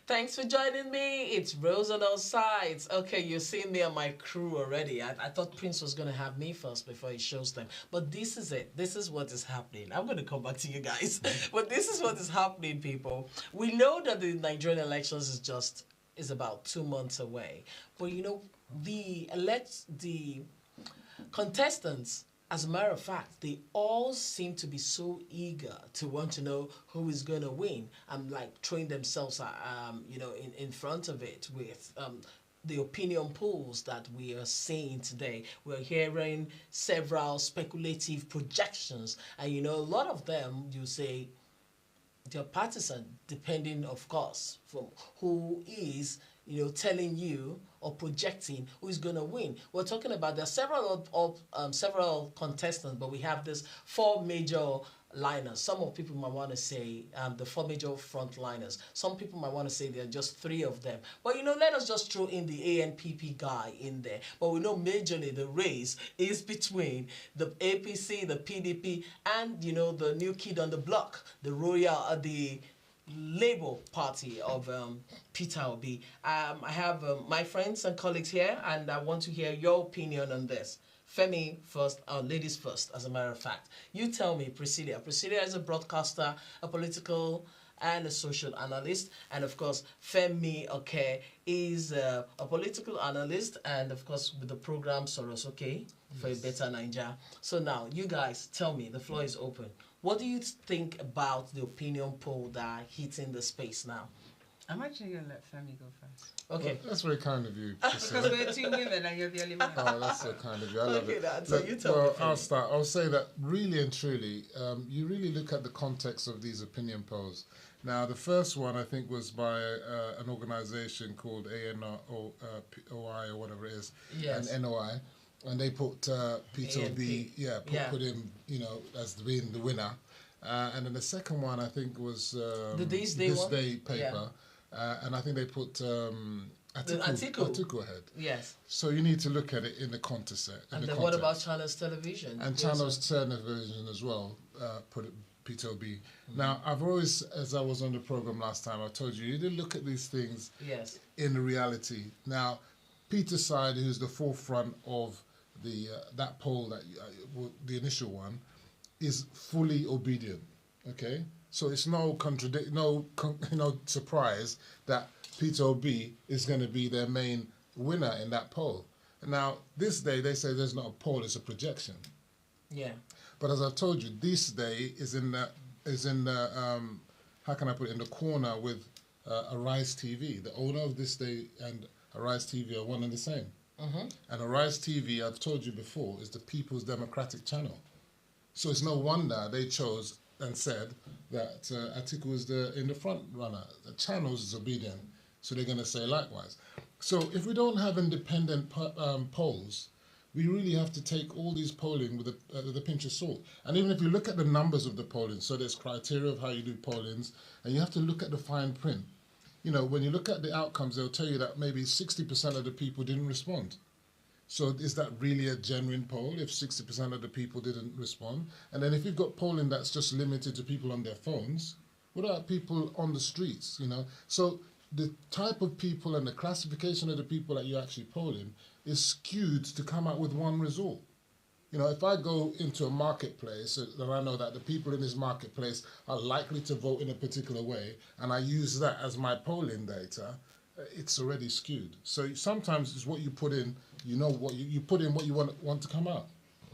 Thanks for joining me. It's Rose on all sides. Okay, you've seen me and my crew already. I thought Prince was going to have me first before he shows them. But this is it. This is what is happening. I'm going to come back to you guys. But this is what is happening, people. We know that the Nigerian elections is about 2 months away. But you know, the contestants, as a matter of fact, they all seem to be so eager to want to know who is going to win. I'm like throwing themselves, in front of it with the opinion polls that we are seeing today. We're hearing several speculative projections, and you know, a lot of them you say they're partisan, depending, of course, from who is, telling you or projecting who is going to win. We're talking about there are several contestants, but we have this four major liners. Some of people might want to say the four major frontliners. Some people might want to say there are just three of them. But let us just throw in the ANPP guy in there. But we know majorly the race is between the APC, the PDP, and the new kid on the block, the Labour Party of Peter Obi. I have my friends and colleagues here, and I want to hear your opinion on this. Femi first, ladies first, as a matter of fact. You tell me, Priscilla. Priscilla is a broadcaster, a political and a social analyst. And of course, Femi, okay, is a political analyst, and of course, with the program Soros, okay, for a better Nigeria. So now, you guys, tell me, the floor is open. What do you think about the opinion poll that are hitting the space now? I'm actually going to let Femi go first. Okay. Well, that's very kind of you. Because we're two women and you're the only man. Oh, that's so kind of you. I love it. So you tell me. I'll start. I'll say that really and truly, you really look at the context of these opinion polls. Now, the first one, I think, was by an organization called ANOI or whatever it is, yes. and NOI. And they put Peter Obi, put him, as being the winner. And then the second one, I think, was the This Day paper. Yeah. And I think they put Atiku ahead. Yes. So you need to look at it in the context. And then what about Channels Television? And Channels Television as well, put it Peter Obi. Now, I've always, as I was on the program last time, I told you, you need to look at these things in reality. Now, Peter's side, who's the forefront of that poll, the initial one, is fully obedient. Okay, so it's no surprise that Peter Obi is going to be their main winner in that poll. Now, this day they say there's not a poll; it's a projection. Yeah. But as I've told you, this day is in the how can I put it, in the corner with Arise TV. The owner of This Day and Arise TV are one and the same. And Arise TV, I've told you before, is the People's Democratic Channel. So it's no wonder they chose and said that Atiku is in the front runner. The channels is obedient, so they're going to say likewise. So if we don't have independent polls, we really have to take all these polling with a pinch of salt. And even if you look at the numbers of the polling, so there's criteria of how you do pollings, and you have to look at the fine print. When you look at the outcomes, they'll tell you that maybe 60% of the people didn't respond. So is that really a genuine poll if 60% of the people didn't respond? And then if you've got polling that's just limited to people on their phones, what about people on the streets, So the type of people and the classification of the people that you're actually polling is skewed to come out with one result. If I go into a marketplace and I know that the people in this marketplace are likely to vote in a particular way, and I use that as my polling data, it's already skewed. So sometimes it's what you put in, what you put in what you want to come out.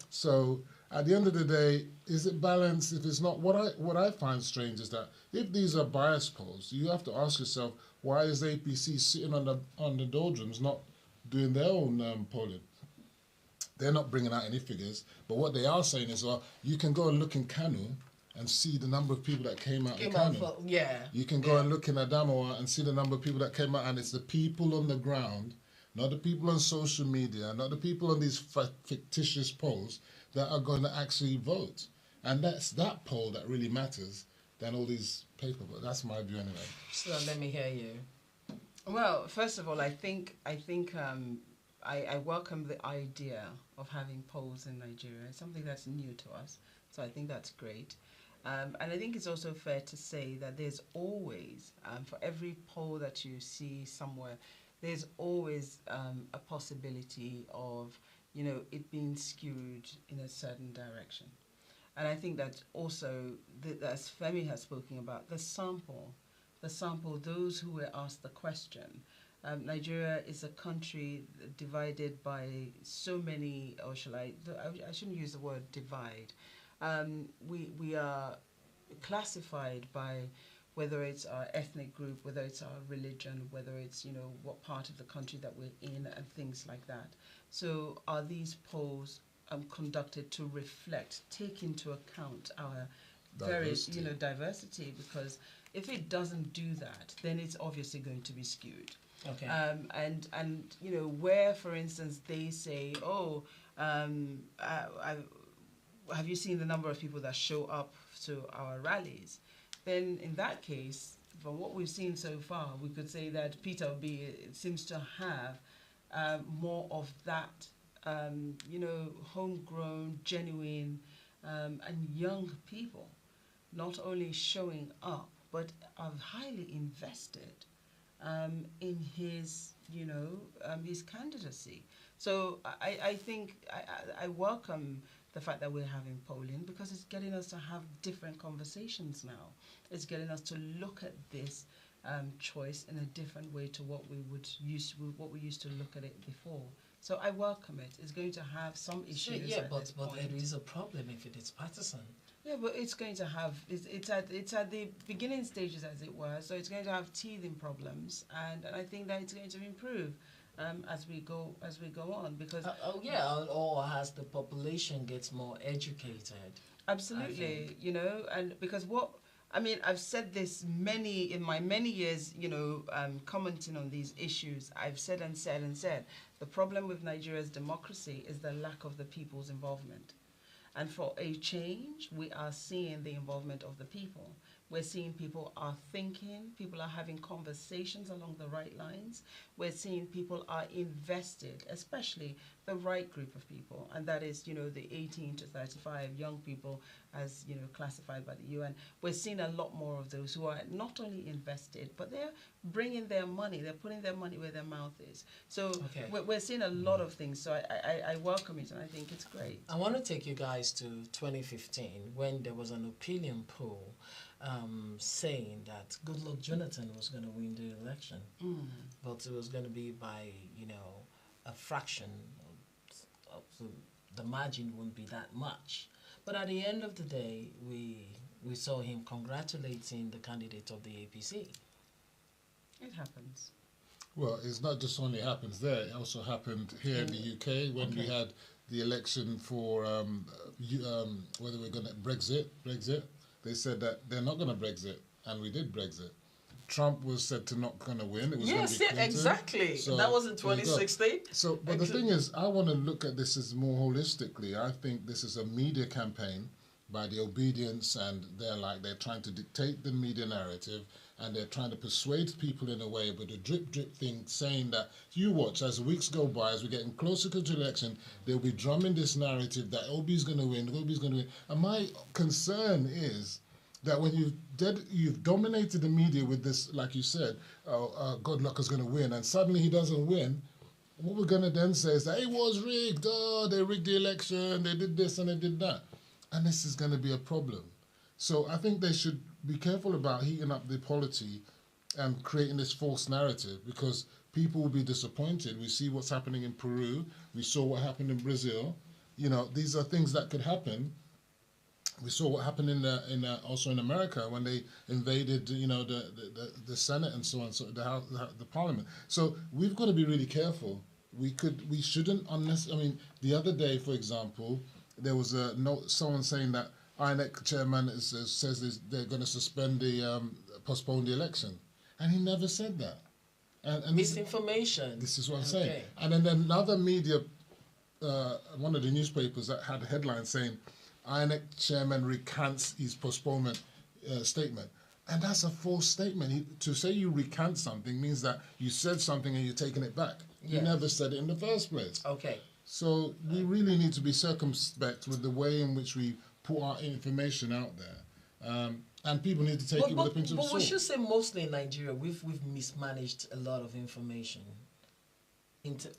So at the end of the day, is it balanced? If it's not, what I find strange is that if these are bias polls, you have to ask yourself, why is APC sitting on the doldrums not doing their own polling? They're not bringing out any figures, but what they are saying is, well, you can go and look in Kanu and see the number of people that came out in Kanu. You can go and look in Adamawa and see the number of people that came out, and it's the people on the ground, not the people on social media, not the people on these fictitious polls that are going to actually vote. And that's that poll that really matters than all these paper. But that's my view anyway. So let me hear you. Well, first of all, I think I welcome the idea of having polls in Nigeria. It's something that's new to us, so I think that's great. And I think it's also fair to say that there's always, for every poll that you see somewhere, there's always a possibility of, it being skewed in a certain direction. And I think that also, as Femi has spoken about, the sample, those who were asked the question. Nigeria is a country divided by so many, or I shouldn't use the word divide. We are classified by whether it's our ethnic group, whether it's our religion, whether it's, what part of the country that we're in and things like that. So are these polls conducted to reflect, take into account our diversity? Because if it doesn't do that, then it's obviously going to be skewed. Okay. And where, for instance, they say, have you seen the number of people that show up to our rallies? Then in that case, from what we've seen so far, we could say that Peter Obi seems to have more of that, homegrown, genuine, and young people, not only showing up, but are highly invested in his, his candidacy. So I think I welcome the fact that we're having polling, because it's getting us to have different conversations now. It's getting us to look at this choice in a different way to what we used to look at it before. So I welcome it. It's going to have some issues. Yeah, but there is a problem if it is partisan. Yeah, but it's going to have it's at the beginning stages, as it were. So it's going to have teething problems, and I think that it's going to improve as we go on, because or as the population gets more educated. Absolutely, and because I've said this in my many years, commenting on these issues. I've said and said and said, the problem with Nigeria's democracy is the lack of the people's involvement. And for a change, we are seeing the involvement of the people. We're seeing people are thinking, people are having conversations along the right lines. We're seeing people are invested, especially the right group of people, and that is, the 18 to 35 young people, as classified by the UN. We're seeing a lot more of those who are not only invested, but they're bringing their money, they're putting their money where their mouth is. So we're seeing a lot of things. So I welcome it, and I think it's great. I want to take you guys to 2015, when there was an opinion poll saying that Goodluck Jonathan was going to win the election, but it was going to be by, a fraction. So the margin wouldn't be that much. But at the end of the day, we saw him congratulating the candidate of the APC. It happens. Well, it's not just only happens there, it also happened here in the UK when we had the election for whether we're going to Brexit. They said that they're not going to Brexit, and we did Brexit. Trump was said to not going to win. It was going to be Clinton. Exactly. So that was in 2016. So, but the thing is, I want to look at this as more holistically. I think this is a media campaign by the obedience, and they're trying to dictate the media narrative, and they're trying to persuade people in a way with a drip thing, saying that you watch as the weeks go by, as we're getting closer to the election, they'll be drumming this narrative that Obi's going to win, Obi's going to win. And my concern is that when you've dominated the media with this, like you said, Goodluck is going to win, and suddenly he doesn't win, what we're going to then say is that it was rigged, they rigged the election, they did this and they did that. And this is going to be a problem. So I think they should be careful about heating up the polity and creating this false narrative, because people will be disappointed. We see what's happening in Peru. We saw what happened in Brazil. These are things that could happen. We saw what happened also in America when they invaded, the Senate and so on, so the Parliament. So we've got to be really careful. We shouldn't the other day, for example, there was a note, someone saying that INEC chairman says they're going to postpone the election, and he never said that. And misinformation. This is what I'm saying. And then another media, one of the newspapers that had a headline saying, INEC chairman recants his postponement statement. And that's a false statement. To say you recant something means that you said something and you're taking it back. Yes. You never said it in the first place. Okay. So we really need to be circumspect with the way in which we put our information out there. And people need to take it with a pinch of but salt. we should say mostly in Nigeria, we've mismanaged a lot of information,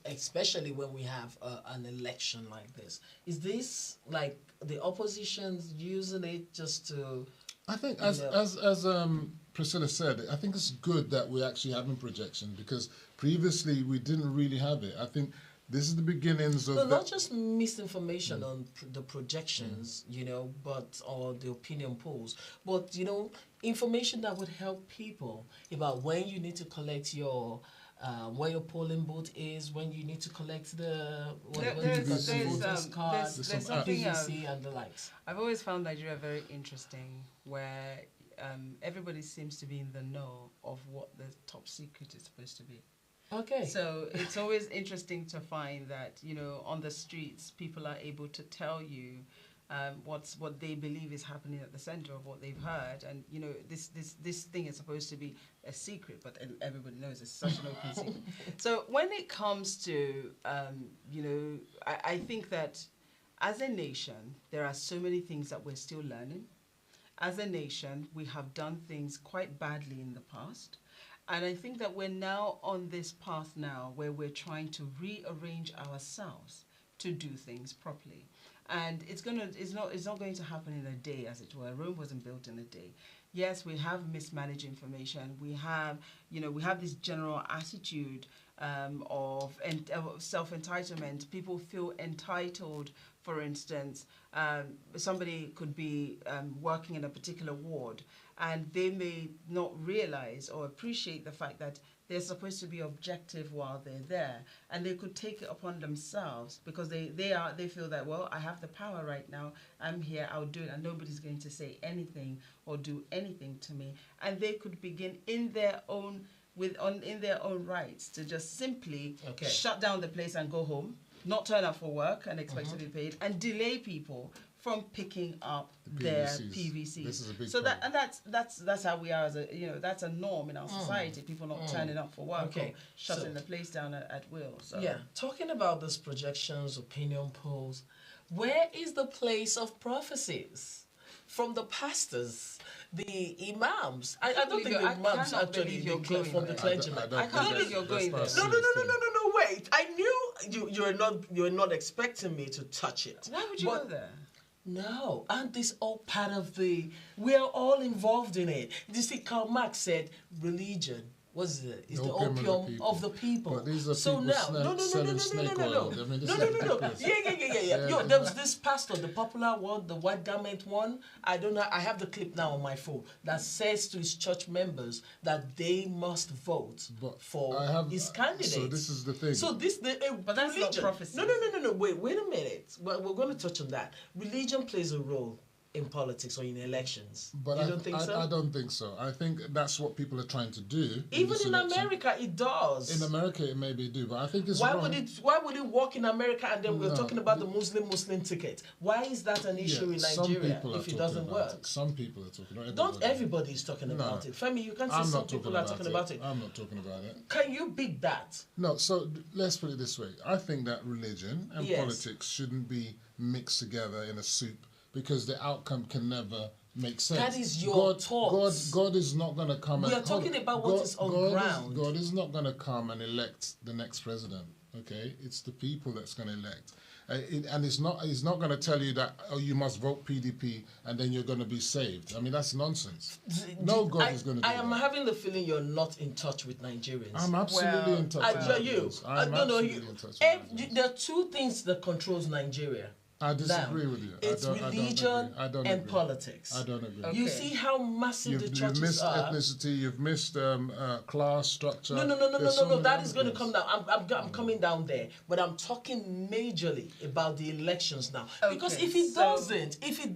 especially when we have an election like this. Is this like the opposition's using it just to? I think, as Priscilla said, I think it's good that we're actually having projection, because previously we didn't really have it. I think this is the beginnings of... No, not just misinformation on the projections, you know, or the opinion polls, but, you know, information that would help people about when you need to collect your... where your polling booth is, when you need to collect the voters card, there's something PVC and the likes. I've always found Nigeria very interesting, where everybody seems to be in the know of what the top secret is supposed to be. Okay. So it's always interesting to find that, you know, on the streets, people are able to tell you what they believe is happening at the center of what they've heard, and you know this thing is supposed to be a secret, but everybody knows it's such an open secret. So when it comes to you know, I think that as a nation there are so many things that we're still learning. As a nation, we have done things quite badly in the past. And I think that we're now on this path now where we're trying to rearrange ourselves to do things properly. And it's not going to happen in a day, as it were. Rome wasn't built in a day. Yes, we have mismanaged information. We have, you know, we have this general attitude of self-entitlement. People feel entitled. For instance, somebody could be working in a particular ward, and they may not realize or appreciate the fact that they're supposed to be objective while they're there, and they could take it upon themselves because they feel that, well, I have the power right now, I'm here, I'll do it, and nobody's going to say anything or do anything to me, and they could begin in their own rights to just simply shut down the place and go home, not turn up for work and expect to be paid, and delay people from picking up their PVCs. This is a big problem. That's how we are as a, you know, that's a norm in our society. People not turning up for work or shutting the place down at will. So yeah, talking about these projections, opinion polls, where is the place of prophecies from the pastors, the imams? I don't think the imams actually declare from the clergymen. I can't believe you're going there. No, wait. I knew you were not expecting me to touch it. Why would you go there? No, and this all part of we are all involved in it. You see, Karl Marx said religion was is the opium of the people. But these are so people now, no. Yeah. Yo, there was this pastor, the popular one, the white garment one. I don't know. I have the clip now on my phone that says to his church members that they must vote for his candidate. So this is the thing. So but that's religion. not prophecy. No. Wait a minute. We're going to touch on that. Religion plays a role in politics or in elections. But you don't think so? I don't think so. I think that's what people are trying to do. Even in America, it does. In America, it maybe do, but I think it's why wrong. Why would it work in America and then we're talking about the Muslim ticket? Why is that an issue in Nigeria if it doesn't work? Some people are talking about it. Not everybody is talking about it. Femi, you can't say some people are talking about it. I'm not talking about it. Can you beat that? No, so let's put it this way. I think that religion and politics shouldn't be mixed together in a soup, because the outcome can never make sense. That is your thoughts. God is not going to come. We are talking about what is on ground. God is not going to come and elect the next president. Okay, it's the people that's going to elect, and it's not. He's not going to tell you that you must vote PDP and then you're going to be saved. I mean, that's nonsense. No God is going to do that. I am having the feeling you're not in touch with Nigerians. I'm absolutely in touch. With Nigerians. I'm absolutely in touch with Nigerians. There are two things that controls Nigeria. I disagree with you. It's religion and politics. I don't agree. Okay. You see how massive the churches are. You've missed ethnicity. You've missed class structure. No. That is going to come down. I'm coming down there, but I'm talking majorly about the elections now. Because if it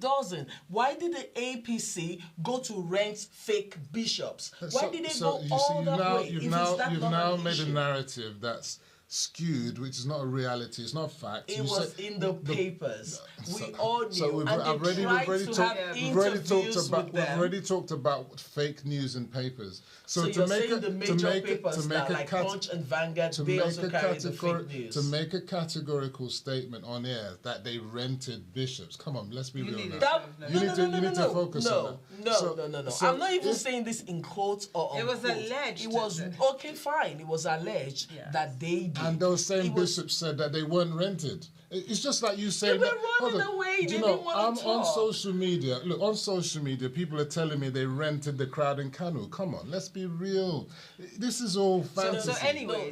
doesn't, why did the APC go to rent fake bishops? Why did they go all that way? You've now made a narrative that's skewed, which is not a reality. It's not fact. It You was said in the papers. So- We all knew, so and they we've tried already to talked- have we've already interviews talked about with we've them. already talked about fake news in papers. So to you're make saying a, the to major make papers to make now, a like cat- Punch and Vanguard, to they make also a carry the categor- fake news. to make a categorical statement on air that they rented bishops. Come on, let's be You real need now. it. That, No, You need to- you need to focus on no, that. no, So- no. so I'm not even if- saying this in quotes or It was unquote. alleged It was that- okay, fine. It was alleged Yes. that they did. And those same It was- bishops said that they weren't rented. It's just like you saying were that. hold running on. away, Do they you know, didn't wanna I'm on talk. social media. Look, on social media, people are telling me they rented the crowd in Kanu. Come on, let's be real. This is all fantasy. So anyway,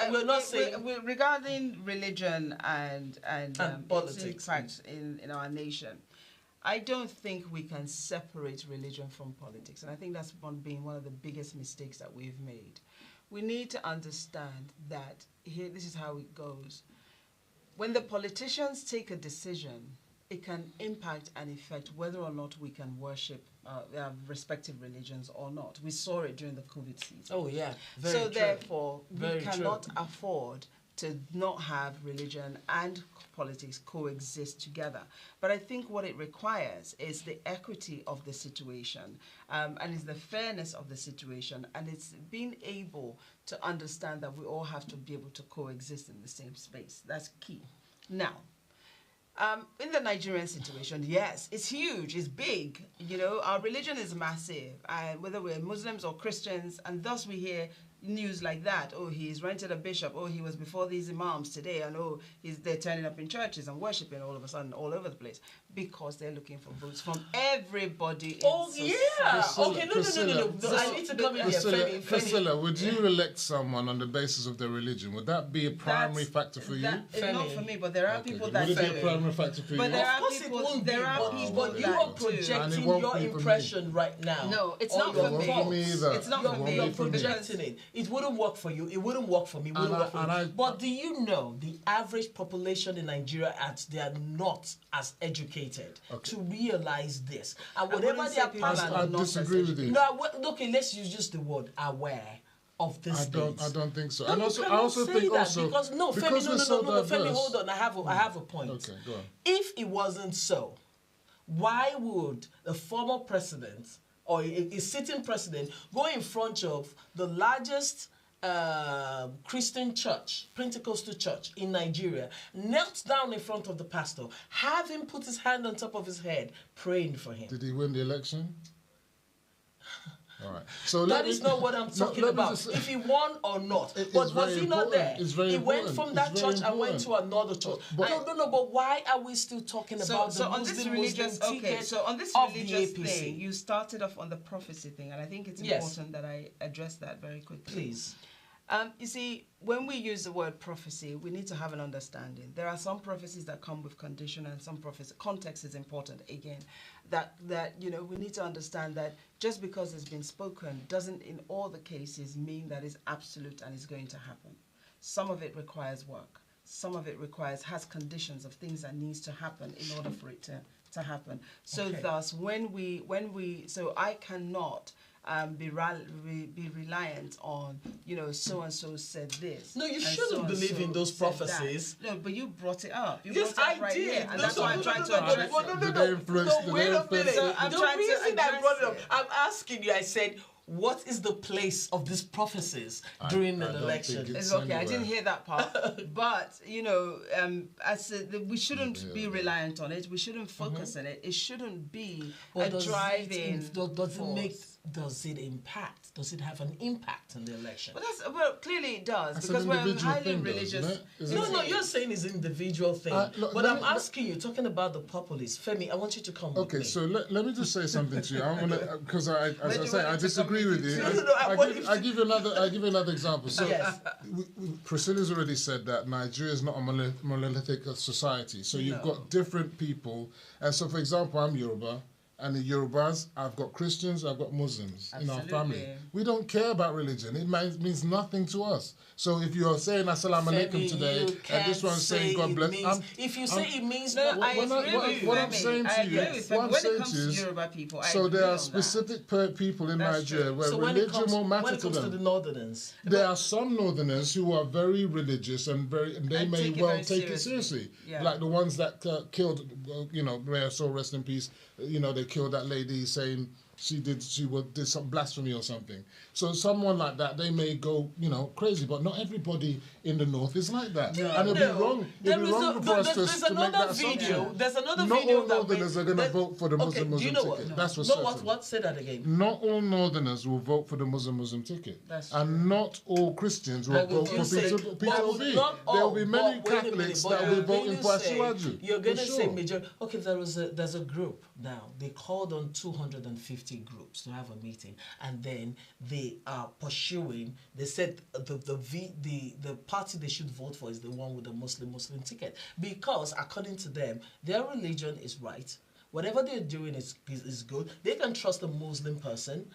We're not saying- regarding religion and politics. its impact in our nation. I don't think we can separate religion from politics, and I think that's been one of the biggest mistakes that we've made. We need to understand that here, this is how it goes. When the politicians take a decision, it can impact and affect whether or not we can worship our respective religions or not. We saw it during the COVID season. Oh yeah. So therefore, Very we true. cannot afford to not have religion and politics coexist together. But I think what it requires is the equity of the situation, and is the fairness of the situation, and it's being able to understand that we all have to be able to coexist in the same space. That's key. Now, in the Nigerian situation, yes, it's huge, it's big. You know, our religion is massive, and whether we're Muslims or Christians, and thus we hear news like that. Oh, he's rented a bishop. Oh, he was before these imams today, and oh, they're turning up in churches and worshiping all of a sudden all over the place because they're looking for votes from everybody. Oh in yeah. society. Okay, no. So- I need to come in here. Femi. Priscilla, would you elect someone on the basis of their religion? Would that be a primary factor for you? It's not Femi. for me, but there are Okay, people good. that Would it be a say. primary factor for you? But there Of are course people- it won't there be, are but, people but you that are do. And projecting it won't your be for me. impression right now. No, it's on not your for me. thoughts. me either. It's not It for won't me. be You're for me. projecting it. It wouldn't work for you. It wouldn't work for me. It wouldn't And work for I- you. and I- But do you know the average population in Nigeria they are not as educated to realize this. And whatever wouldn't they are say people passing are I not disagree with you. No, okay, let's use just the word aware of this. I don't think so. No, And you also, I cannot also say think that also because no, Femi, because no, we're no, so no, no, Femi, diverse. hold on. I have a point. Okay, go on. If it wasn't so, why would a former president or a sitting president go in front of the largest Christian church, Pentecostal church in Nigeria, knelt down in front of the pastor, have him put his hand on top of his head, praying for him? Did he win the election? All right. So That is not what I'm talking let me about. just- If he won or not. It's But was very he not important. there? It's very He went important. from that It's very church and went to another church. But- No, but why are we still talking about the on this Muslim religious ticket so on this of the religious APC? thing, you started off on the prophecy thing, and I think it's Yes. important that I address that very quickly. Please. You see, when we use the word prophecy, we need to have an understanding. There are some prophecies that come with condition, and some prophecies. Context is important. Again, that we need to understand that just because it's been spoken doesn't, in all the cases, mean that it's absolute and it's going to happen. Some of it requires work. Some of it has conditions of things that needs to happen in order for it to happen. So Okay. thus, so I cannot be reliant on, so and so said this. No, you and shouldn't so-and-so believe in those said that. prophecies. No, but you brought it up. You Yes, brought it I up right did. here, and No, that's why I'm trying to address it. Did they influence- did wait they a minute. influence- So I'm The trying to reason I address brought it up, it. I'm asking you, I said, what is the place of these prophecies during I an don't election? think It's okay. I anywhere. didn't hear that part, but we shouldn't be reliant on it. We shouldn't focus on it. It shouldn't be Or a does driving. does it impact? Does it have an impact on the election? But clearly it does, That's because an we're individual highly thing, though, religious. isn't it? Isn't No, it? no, you're saying it's individual thing. Look, But let I'm me- asking you, talking about the populists. Femi, I want you to come with Okay, me. so let me just say something to you. I want to, because as Where do I you say, want I me to disagree come with with you. you? No, I give you another example. So, Yes. Priscilla's already said that Nigeria is not a monolithic society. So you've got different people, and so for example, I'm Yoruba. and the Yorubas, I've got Christians, I've got Muslims in our family. Absolutely. We don't care about religion. It means nothing to us. So if you're saying Assalamu alaikum today, and this one's saying God bless, if you say it means No, what, I agree with what Femi. I'm saying to I you, agree with what Femi. I'm When saying it comes to you to is, Yoruba people, I so agree there are on specific people in That's Nigeria true. where so when religion will when matter it to comes to them. the northerners, There are some northerners who are very religious and they And may take it well very take it seriously. seriously. Yeah. Like the ones that killed, may her soul rest in peace. They killed that lady saying she did some blasphemy or something. So someone like that, they may go, crazy. But not everybody in the north is like that. No. And it'd be wrong. It'd be wrong for us there's to make that another video. assumption. There's another Not video all that northerners are going to vote for the Muslim do you know ticket. what? That's for No, certain. what? Say that again. Not all northerners will vote for the Muslim ticket. That's and true. not all Christians will vote for Peter Obi. There will be many Catholics that will be voting for Asiwaju. You're going to for say sure. major. Okay, there's a group now. They called on 250 groups to have a meeting, and then they are pursuing. They said the party they should vote for is the one with the Muslim ticket, because according to them, their religion is right. Whatever they're doing is good. They can trust a Muslim person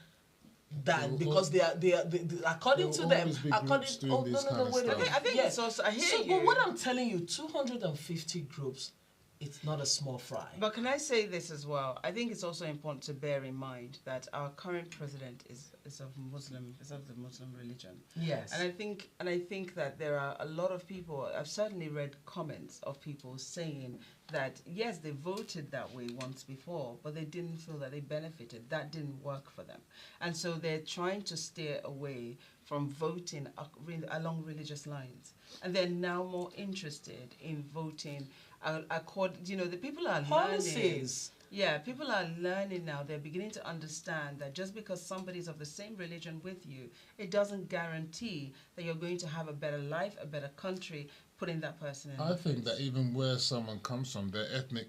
because they are according to them. According wait. I think it's also. I hear so, you. but what I'm telling you, 250 groups. It's not a small fry. But can I say this as well? I think it's also important to bear in mind that our current president is of the Muslim religion. Yes. And I think that there are a lot of people. I've certainly read comments of people saying that yes, they voted that way once before, but they didn't feel that they benefited. That didn't work for them, and so they're trying to steer away from voting along religious lines, and they're now more interested in voting. The people are policies. learning. Yeah, people are learning now. They're beginning to understand that just because somebody's of the same religion with you, it doesn't guarantee that you're going to have a better life, a better country, putting that person in. I think that even where someone comes from, their ethnic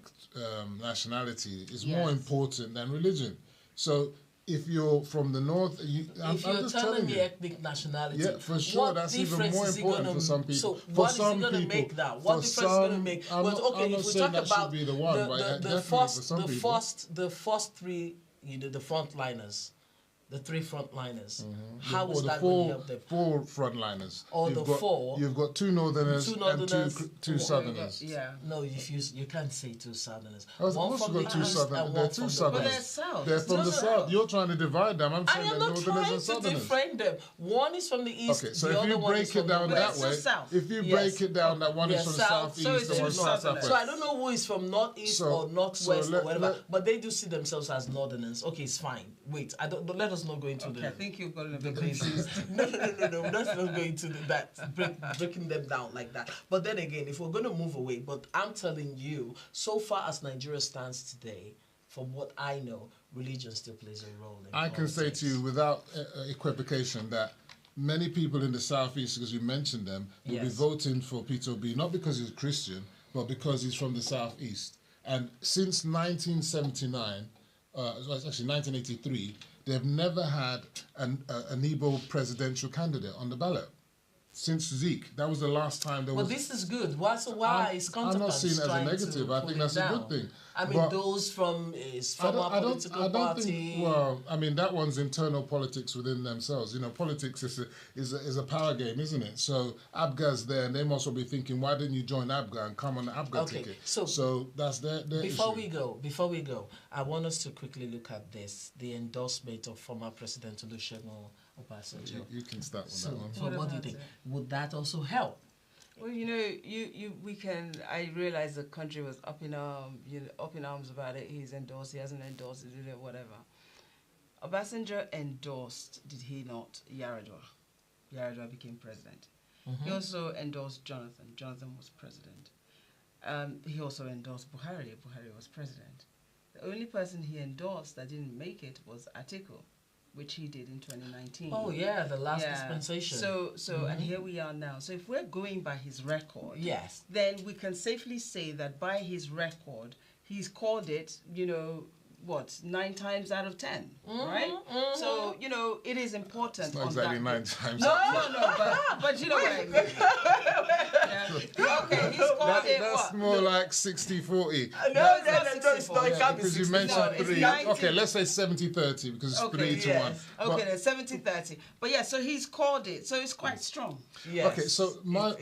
nationality is Yes. more important than religion. So if you're from the north, I'm just telling me you. ethnic nationality, Yeah, for sure, what that's even difference more is it important gonna, for some people. So For what is some it going to people, make that? for What difference is it going to some- make? I'm But not- okay, I'm not if we saying talk that should about be the one, but definitely for some people. the first three, the frontliners, the three frontliners, how is Or the that going to help them? four frontliners. Or the four. You've got two northerners, Northerners, and two southerners. Yeah. No, you can't say two southerners. I've One also from got the two east southerners. and They're one two from the southerners. But they're west. south. They're from No, the no, south. no. You're trying to divide them. I'm I saying am they're not northerners trying and to southerners. different them. One is from the east. Okay, so the if other you one is break from it the down west. that it's way, the south. if you Yes. break it down that one They're is from the south, southeast, so it's the two one from the southerners. southwest. So I don't know who is from northeast or northwest or whatever, but they do see themselves as northerners. Okay, it's fine. Wait, let us not go into I think you've got a the bit basis. No. Let's not go into breaking them down like that. But then again, if we're going to move away, but I'm telling you, so far as Nigeria stands today, from what I know, religion still plays a role in I can say politics. to you without equivocation that many people in the southeast, because you mentioned them, will be Yes. voting for Peter Obi, not because he's Christian, but because he's from the southeast. And since 1979, it's actually 1983, they've never had an Igbo presidential candidate on the ballot. Since Zeke, that was the last time there But was. this is good. Why is I'm not seeing it as a trying to negative. I pull think it that's a down? good thing. I mean, But those from his former political party. think. Well, I mean, that one's internal politics within themselves. Politics is a power game, isn't it? So Abga's there, and they must well be thinking, why didn't you join Abga and come on the Abga ticket? So that's their Before issue. we go, I want us to quickly look at the endorsement of former President Olusegun Obasanjo. You can start with So, that one. so what do you think? Would that also help? Well, we can. I realize the country was up in arms about it. He's endorsed. He hasn't endorsed it. Whatever. Obasanjo endorsed, did he not? Yaradua. Yaradua became president. He also endorsed Jonathan. Jonathan was president. He also endorsed Buhari. Buhari was president. The only person he endorsed that didn't make it was Atiku, which he did in 2019. Oh yeah, the last dispensation. So and here we are now. So if we're going by his record, yes, then we can safely say that by his record, he's called it, what, 9 times out of 10, right? So, you know, it is important. It's not on exactly that 9 bit. times. No, but you know what I mean. Yeah. Okay, he's called it That's what? more like 60-40. No, it's not it's not. It Yeah, can't be because you 60. mentioned No, it's 3. 90. Okay, let's say 70-30 because it's 3 to 1. yes. Okay, But- then 70-30. But yeah, so he's called it. So it's quite strong. Yes. Okay, so my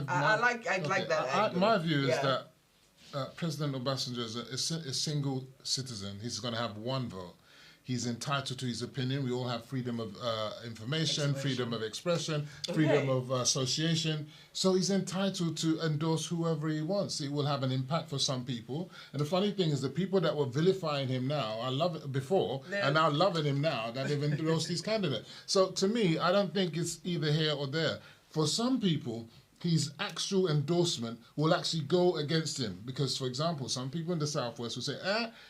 I like that. Angle. my view is Yeah. that President Obasanjo is a single citizen. He's going to have one vote. He's entitled to his opinion. We all have freedom of information, freedom of expression, freedom of association. So he's entitled to endorse whoever he wants. It will have an impact for some people. And the funny thing is, the people that were vilifying him now, I love it before, and now loving him now that they've endorsed his candidate. So to me, I don't think it's either here or there. For some people, his actual endorsement will actually go against him because, for example, some people in the Southwest will say,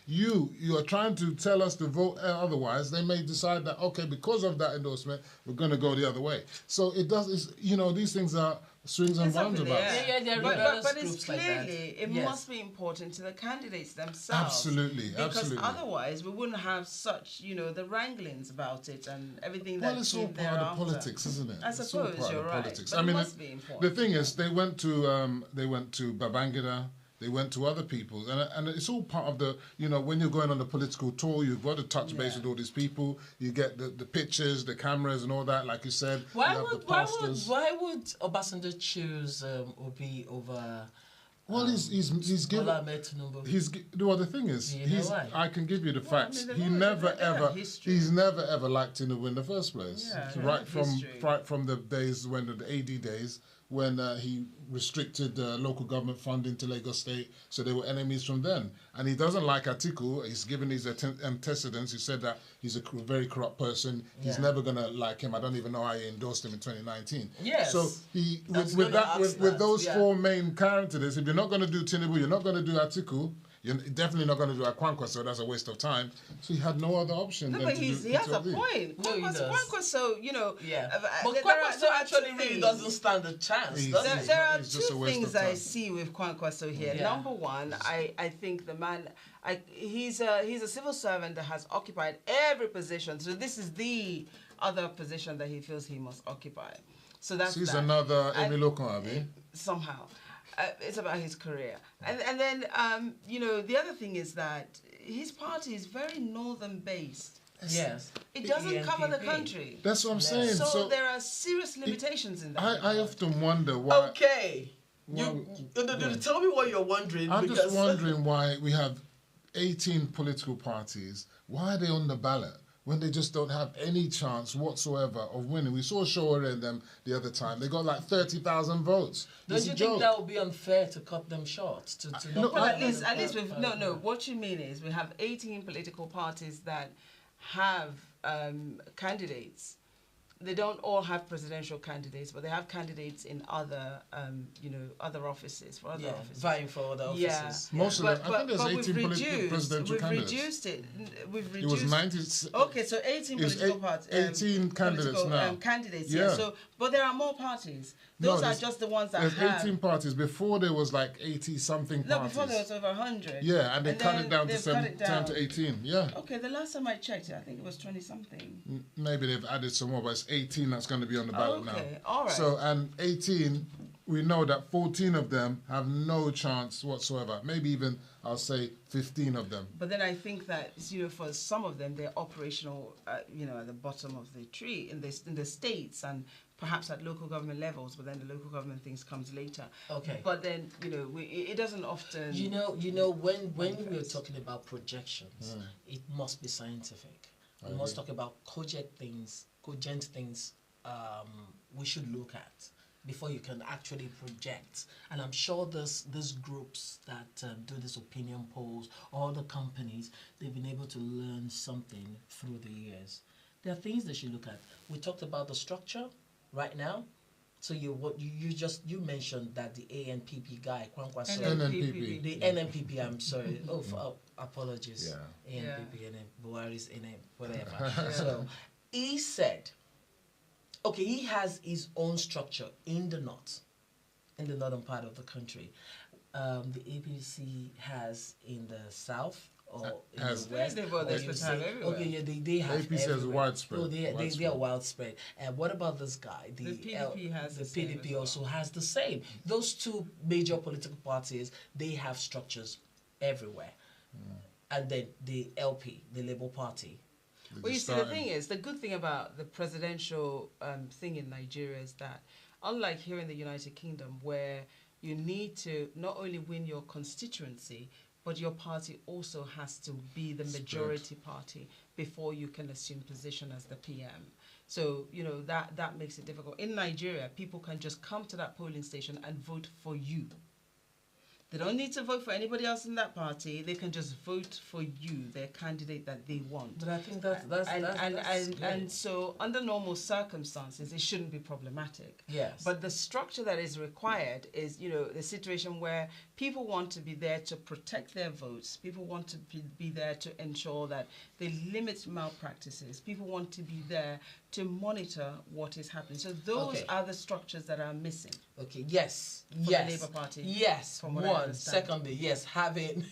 you are trying to tell us to vote otherwise. They may decide that, okay, because of that endorsement, we're going to go the other way. So it does, these things are swings and It's up in the roundabouts. air. Yeah, But it's groups like that. clearly, it Yes. must be important to the candidates themselves. Absolutely, Because absolutely. otherwise, we wouldn't have such, the wranglings about it and everything that Well, it's all came part of thereafter. politics, isn't it? I It's all suppose part you're of right. politics. But I mean, it must be the important. thing is, they went to Babangida. They went to other people, and it's all part of the, when you're going on a political tour, you've got to touch base with all these people. You get the pictures, the cameras, and all that. Like you said, Why you have would the pastors. why would Obasanjo choose Obi over? Well, he's given. Bola Ahmed Tinubu? Well, the thing is, Do you know why? I can give you the facts. they've He always- never they've got ever, history. he's never ever liked Tinubu in the first place. Yeah, So they right have from history. the days when the AD days when he restricted local government funding to Lagos State, so they were enemies from then. And he doesn't like Atiku. He's given his antecedents. He said that he's a very corrupt person. He's Yeah. never gonna like him. I don't even know how he endorsed him in 2019. Yes. So he I was with gonna that ask with that, those yeah. 4 main characters, if you're not gonna do Tinubu, you're not gonna do Atiku. You're definitely not going to do Akwankwa, so that's a waste of time. So he had no other option No, than but to he do has a Peter Obi. point. No, he does. So, Yeah, but there Kwankwaso are actually two really things. doesn't stand a chance. He's- does There, he? there are It's just a two waste things of I time. see with Kwankwaso here. Yeah. Number one, I think the man, he's a civil servant that has occupied every position. So this is the other position that he feels he must occupy. So that's So he's that. another And- Emilio Abi. Somehow. It's about his career. And then, the other thing is that his party is very northern based. Yes. It doesn't cover the ENPP. country. That's what I'm saying. So, So there are serious limitations in that. I regard. often wonder why. Okay. Well, Tell me what you're wondering. I'm because just wondering why we have 18 political parties. Why are they on the ballot when they just don't have any chance whatsoever of winning? We saw Shore and them the other time. They got like 30,000 votes. Don't It's you a think joke. that would be unfair to cut them short? To no, not Well, put at them least, in at least the with front? no. What you mean is we have 18 political parties that have candidates. They don't all have presidential candidates, but they have candidates in other, other offices for other Yeah, offices. vying for other Yeah. offices. Most of them, I think there's we've 18 presidential we've candidates. reduced it. We've It reduced. was 90. Okay, so 18 It's political parties. 18 candidates now. Candidates, Yeah. yeah. So, but there are more parties. No, Those are there's- just the ones that There's have. 18 parties. Before there was like 80 something No, parties. before there was over 100. Yeah, and they cut then it down to they've cut it 10 to 18. Yeah. Okay, the last time I checked it, I think it was 20 something. Maybe they've added some more, but it's 18 that's going to be on the ballot now. Okay, all right. So, and 18, we know that 14 of them have no chance whatsoever. Maybe even, I'll say, 15 of them. But then I think that for some of them, they're operational, at the bottom of the tree in the states and perhaps at local government levels. But then the local government things comes later. Okay. But then it doesn't often. When we're talking about projections, it must be scientific. We must talk about cogent things we should look at before you can actually project. And I'm sure these groups that do these opinion polls, all the companies, they've been able to learn something through the years. There are things they should look at. We talked about the structure right now. So you mentioned that the ANPP guy, Kwankwaso, NNPP. the NNPP, I'm sorry. Apologies. Yeah. ANPP, Buhari's NN, whatever. So he said, okay, he has his own structure in the northern part of the country. The APC has in the south or in Has- the West. They vote or this you time say, everywhere. okay, yeah, they have APC has everywhere. widespread. Oh, they are widespread. And what about this guy? The PDP has the the same PDP as well. also has the same. Those two major political parties, they have structures everywhere. And then the LP, the Labour Party. Well, you see, the thing is, the good thing about the presidential thing in Nigeria is that, unlike here in the United Kingdom, where you need to not only win your constituency, but your party also has to be the majority party before you can assume position as the PM. So, you know, that makes it difficult. In Nigeria, people can just come to that polling station and vote for you. They don't need to vote for anybody else in that party. They can just vote for you, their candidate that they want. But I think that's great. And so under normal circumstances, it shouldn't be problematic. Yes. But the structure that is required is, you know, the situation where people want to be there to protect their votes. People want to be there to ensure that they limit malpractices. People want to be there to monitor what is happening. So those are the structures that are missing. Okay, yes, For yes. the Labour Party, Yes, from what I one. understand. Secondly, yes, having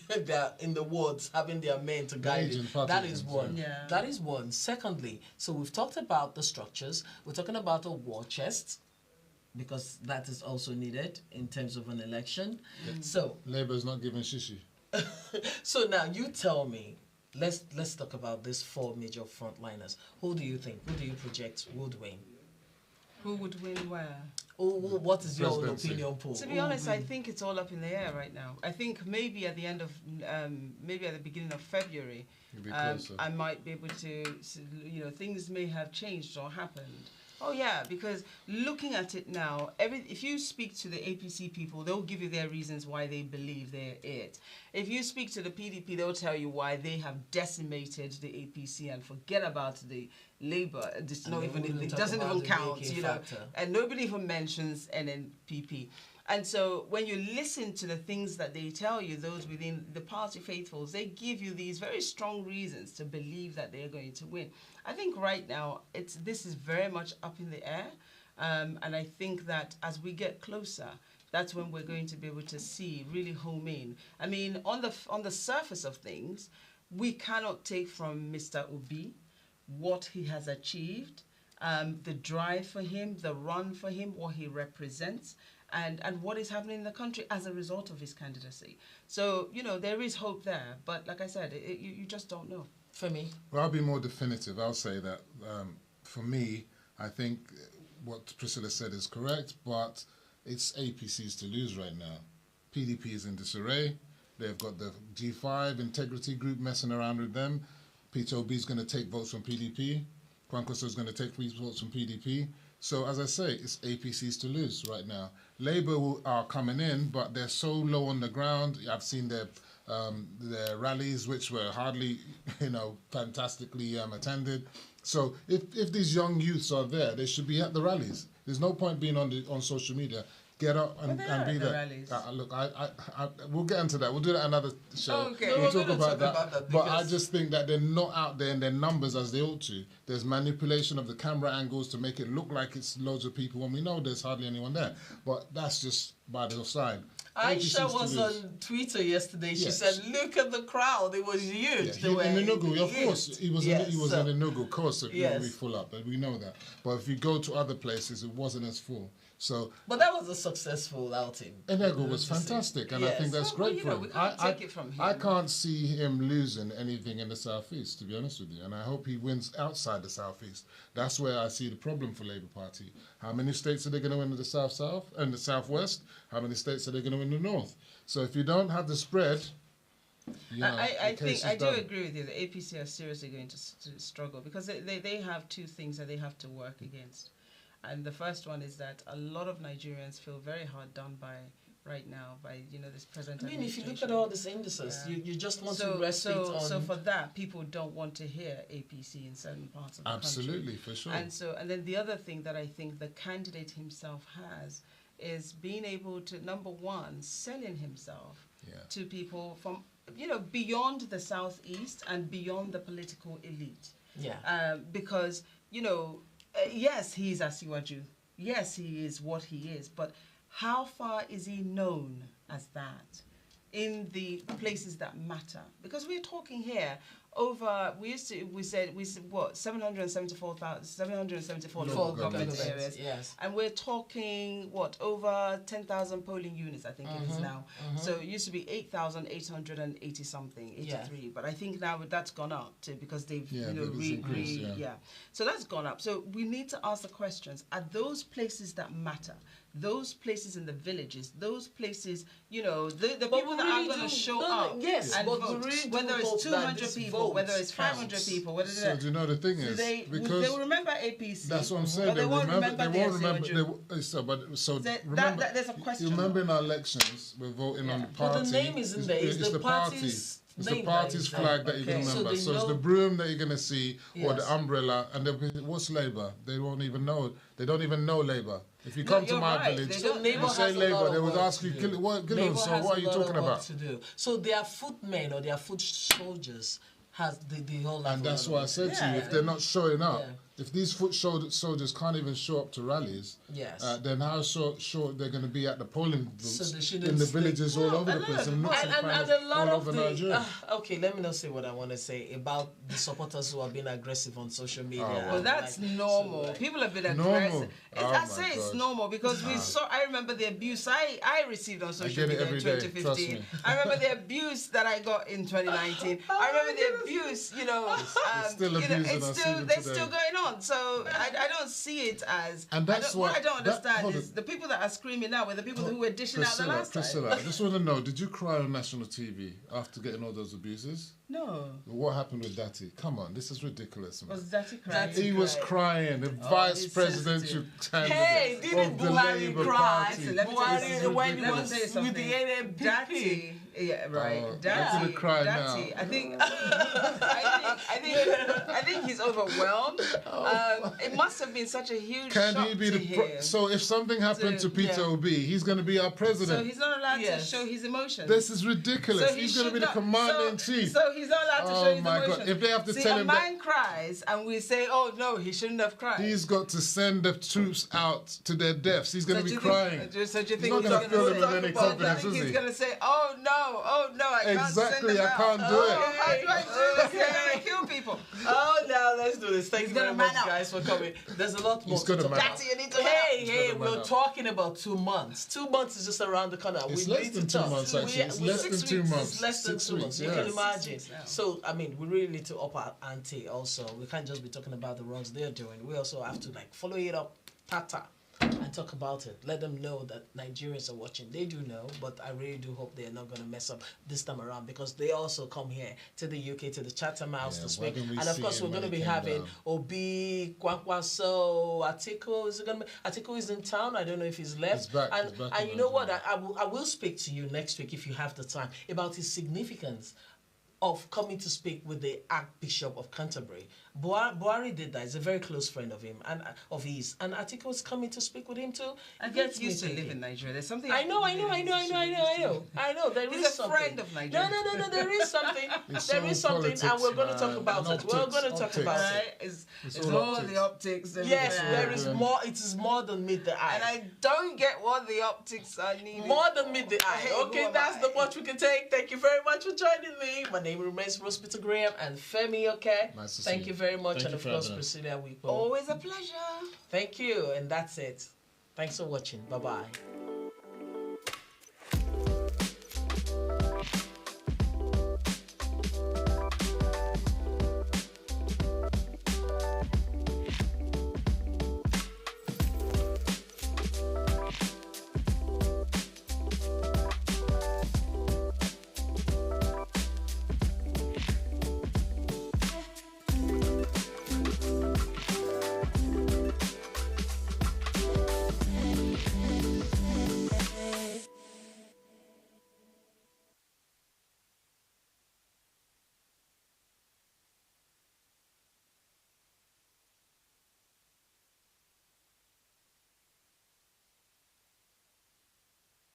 in the wards, having their men to guide agent it. party That is agents, one. yeah. That is one. Secondly, so we've talked about the structures. We're talking about a war chest, because that is also needed in terms of an election. So, Labour is not giving shishi. so now you tell me. Let's talk about these four major frontliners. Who do you think? Who do you project would win? Who would win where? Oh, what is your own Presidency. opinion poll? To Who be would honest, I win? think it's all up in the air right now. I think maybe at the end of, maybe at the beginning of February, You'll be closer. I might be able to, you know, things may have changed or happened. Oh yeah, because looking at it now, if you speak to the APC people, they'll give you their reasons why they believe they're it. If you speak to the PDP, they'll tell you why they have decimated the APC and forget about the Labour. It's not even, it doesn't even count, you know. And nobody even mentions NNPP. And so when you listen to the things that they tell you, those within the party faithfuls, they give you these very strong reasons to believe that they're going to win. I think right now, this is very much up in the air. And I think that as we get closer, that's when we're going to be able to see, really home in. I mean, on the surface of things, we cannot take from Mr. Obi what he has achieved, the drive for him, the run for him, what he represents, and what is happening in the country as a result of his candidacy. So, you know, there is hope there. But like I said, you just don't know. For me, Well, I'll be more definitive. I'll say that for me, I think what Priscilla said is correct, but it's APCs to lose right now. PDP is in disarray. They've got the G5 integrity group messing around with them. Peter Obi is going to take votes from PDP. Kwankwaso is going to take votes from PDP. So as I say, it's APCs to lose right now. Labour are coming in, but they're so low on the ground. I've seen their rallies, which were hardly, you know, fantastically attended. So if these young youths are there, they should be at the rallies. There's no point being on social media. Get up and be at the there. rallies. Look, we'll get into that. We'll do that another show. Okay. No, We'll we're talk gonna about talk that. about that But I because- just think that they're not out there in their numbers as they ought to. There's manipulation of the camera angles to make it look like it's loads of people when we know there's hardly anyone there. But that's just by the side. Aisha APCs was to lose. on Twitter yesterday. She Yes. said, "Look at the crowd. It was Yeah, huge." he, in the Nugu, of course, he was in the Nugu, of course, it Yes. will be full up, and we know that. But if you go to other places, it wasn't as full. So But that was a successful outing. Enego was fantastic, and I Yes. think that's Well, great you for know, him. we can't take it from him. I can't see him losing anything in the southeast, to be honest with you, and I hope he wins outside the southeast. That's where I see the problem for Labour Party. How many states are they going to win in the south and the southwest? How many states are they going to win in the north? So if you don't have the spread, you know, I the case think I is do done. agree with you. The APC are seriously going to struggle because they have two things that they have to work against. And the first one is that a lot of Nigerians feel very hard done by right now by, you know, this present I mean, if you look administration. at all these indices, Yeah. you just want to rest it on. So for that, people don't want to hear APC in certain parts of the country. Absolutely, for sure. And then the other thing that I think the candidate himself has is being able to, number one, selling himself Yeah. to people from, you know, beyond the southeast and beyond the political elite. Yeah. Because, you know, yes, he's Asiwaju. Yes, he is what he is. But how far is he known as that? in the places that matter. Because we're talking here over, we said what, 774 local government areas. Yes. And we're talking, what, over 10,000 polling units, I think it is now. So it used to be 8,880 something, 83. But I think now that's gone up too, because they've, So that's gone up. So we need to ask the questions, are those places that matter? Those places in the villages, those places, you know, the people that are going to show up and vote, whether it's 200 people, whether it's 500 people, whether so do you know the thing is, because they will remember APC. That's what I'm saying. But they won't remember. There's a question. You remember in our elections, we're voting on the party. But the name isn't there. It's the party's. It's the party's flag that you're going to remember. So it's the broom that you're going to see, or the umbrella. And what's Labour? They won't even know. They don't even know Labour. If you come to my village, you say Labour, they would ask you, so what are you talking about? So their footmen or their foot soldiers has the whole. And that's why I said to you, if they're not showing up, if these foot soldiers can't even show up to rallies, then how sure they're going to be at the polling booths in the villages all over the place and not all over Nigeria? Okay, let me not say what I want to say about the supporters who have been aggressive on social media. Well, that's normal. People have been aggressive. I say it's normal because we saw. I remember the abuse I received on social media in 2015. I remember the abuse that I got in 2019. I remember the abuse. You know, it's still going on. So I don't see it as. And that's what I don't understand is the people that are screaming now were the people who were dishing out the last time. I just want to know: did you cry on national TV after getting all those abuses? No. What happened with Dati? Come on, this is ridiculous, man. Was Dati crying? He was crying. The vice presidential candidate of the Labour Party. Buhari, when he was with the NPP. Yeah, right. Dati, I think he's overwhelmed. It must have been such a huge shock to him. So if something happened to Peter Obi, he's going to be our president. So he's not allowed to show his emotions. This is ridiculous. So he's going to be the commander-in-chief. So he's not allowed to show his emotions. God. If they have to tell him a man cries and we say, oh no, he shouldn't have cried. He's got to send the troops out to their deaths. He's going to be crying. So do you think he's not going to fill them with any confidence, is he? He's going to say, oh no, I can't send them out. I can't do it. How do I do this? They're going to kill people. Oh, now let's do this. Thank you very much, guys, for coming. There's a lot more to talk about. Hey, we're talking about 2 months. 2 months is just around the corner. It's less than 2 months, actually. It's less than 2 months. It's less than 2 months. You can imagine. So, I mean, we really need to up our ante also. We can't just be talking about the wrongs they're doing. We also have to, follow it up, and talk about it. Let them know that Nigerians are watching. They do know, but I really do hope they're not going to mess up this time around because they also come here to the UK, to the Chatham House to speak. And of course, we're going to be having Obi, Kwankwaso, Atiku. Atiku is in town. I don't know if he's left. He's back. And you know what? I will speak to you next week if you have the time about his significance of coming to speak with the Archbishop of Canterbury. Buhari did that. He's a very close friend of him and of his. And Atiku was coming to speak with him too. I think he used to live in Nigeria. There's something. I know. There is something. He's a friend of Nigeria. No. There is something. There is something, and we're going to talk about it. We're going to talk about it. It's all the optics. Yes, there is more. It is more than meet the eye. And I don't get what the optics are needed. More than meet the eye. Okay, that's the much we can take. Thank you very much for joining me. My name remains Rose Peter Graham and Femi. Okay. Nice to Thank you very much, and of course, Priscilla Wipo. Always a pleasure. Thank you, and that's it. Thanks for watching. Bye-bye.